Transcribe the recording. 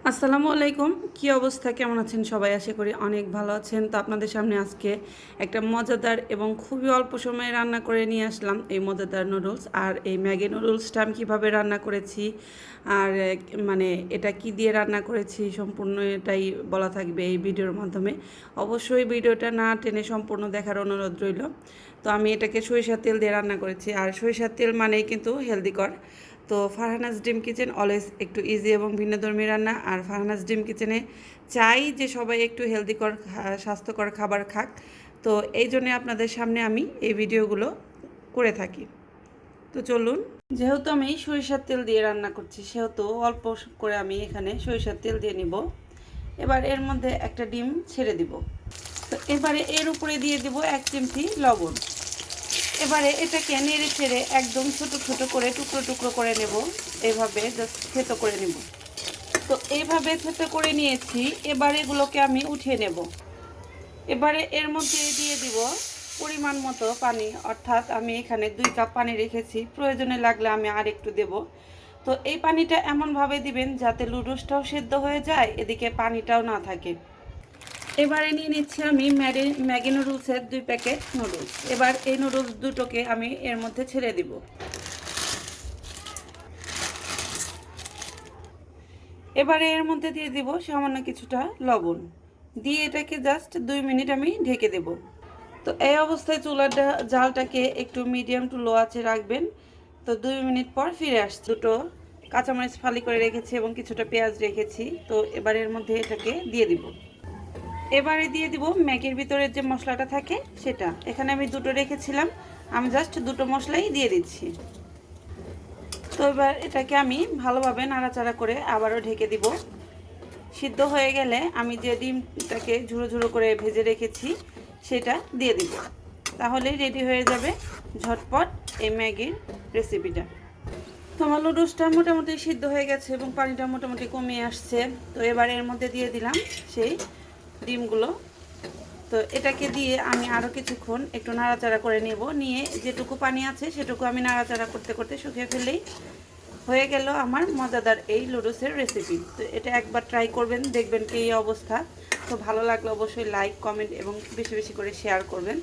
আসসালামু আলাইকুম। কি অবস্থা? কেমন আছেন সবাই? আশা করি অনেক ভালো আছেন। তো আপনাদের সামনে আজকে একটা মজাদার এবং খুবই অল্প সময়ে রান্না করে নিয়ে আসলাম এই মজাদার নুডলস। আর এই ম্যাগি নুডলসটা আমি কীভাবে রান্না করেছি আর মানে এটা কি দিয়ে রান্না করেছি সম্পূর্ণ এটাই বলা থাকবে এই ভিডিওর মাধ্যমে। অবশ্যই ভিডিওটা না টেনে সম্পূর্ণ দেখার অনুরোধ রইল। তো আমি এটাকে সরিষার তেল দিয়ে রান্না করেছি। আর সরিষার তেল মানেই কিন্তু হেলদিকর। তো ফারহানাস ড্রিম কিচেন অলওয়েজ একটু ইজি এবং ভিন্নধর্মী রান্না। আর ফারহানাস ড্রিম কিচেনে চাই যে সবাই একটু হেলদিকর স্বাস্থ্যকর খাবার খাক। তো এই জন্যে আপনাদের সামনে আমি এই ভিডিওগুলো করে থাকি। তো চলুন, যেহেতু আমি সরিষার তেল দিয়ে রান্না করছি সেহেতু অল্প করে আমি এখানে সরিষার তেল দিয়ে নিব। এবার এর মধ্যে একটা ডিম ছেড়ে দিব। তো এবারে এর উপরে দিয়ে দিব 1 চিমটি লবণ। এবারে এটাকে নেড়ে ছেড়ে একদম ছোট ছোট করে টুকরো টুকরো করে নেব। এইভাবে জাস্ট থেতো করে নেব। তো এইভাবে থেতো করে নিয়েছি। এবার এগুলোকে আমি উঠিয়ে নেব। এবারে এর মধ্যে দিয়ে দিব পরিমাণ মতো পানি, অর্থাৎ আমি এখানে 2 কাপ পানি রেখেছি। প্রয়োজনে লাগলে আমি আর একটু দেব। তো এই পানিটা এমনভাবে দিবেন যাতে নুডলসটাও সেদ্ধ হয়ে যায়, এদিকে পানিটাও না থাকে। এবারে নিয়ে নিচ্ছি আমি ম্যাগি নুডলসের 2 প্যাকেট নুডলস। এবার এই নুডলস দুটোকে আমি এর মধ্যে ছেড়ে দিব। এবারে এর মধ্যে দিয়ে দিব সামান্য কিছুটা লবণ, দিয়ে এটাকে জাস্ট 2 মিনিট আমি ঢেকে দেব। তো এই অবস্থায় চুলার জালটাকে একটু মিডিয়াম টু লো আঁচে রাখবেন। তো 2 মিনিট পর ফিরে আসছি। দুটো কাঁচামরিচ ফালি করে রেখেছি এবং কিছুটা পেঁয়াজ রেখেছি। তো এবার এর মধ্যে এটাকে দিয়ে দিব। এবারে দিয়ে দিব ম্যাগির ভিতরের যে মশলাটা থাকে সেটা। এখানে আমি দুটো রেখেছিলাম, আমি জাস্ট দুটো মশলাই দিয়ে দিচ্ছি। তো এবার এটাকে আমি ভালোভাবে নাড়াচাড়া করে আবারও ঢেকে দিব। সিদ্ধ হয়ে গেলে আমি যে ডিমটাকে ঝুড়ো ঝুড়ো করে ভেজে রেখেছি সেটা দিয়ে দিব। তাহলেই রেডি হয়ে যাবে ঝটপট এই ম্যাগির রেসিপিটা। তো আমার নুডলসটা মোটামুটি সিদ্ধ হয়ে গেছে এবং পানিটা মোটামুটি কমে আসছে। তো এবার এর মধ্যে দিয়ে দিলাম সেই ডিমগুলো। তো এটাকে দিয়ে আমি আরও কিছুক্ষণ একটু নাড়াচাড়া করে নেব। নিয়ে যেটুকু পানি আছে সেটুকু আমি নাড়াচাড়া করতে করতে শুকিয়ে ফেললেই হয়ে গেল আমার মজাদার এই নুডলসের রেসিপি। তো এটা একবার ট্রাই করবেন, দেখবেন কি এই অবস্থা। তো ভালো লাগলে অবশ্যই লাইক, কমেন্ট এবং বেশি বেশি করে শেয়ার করবেন।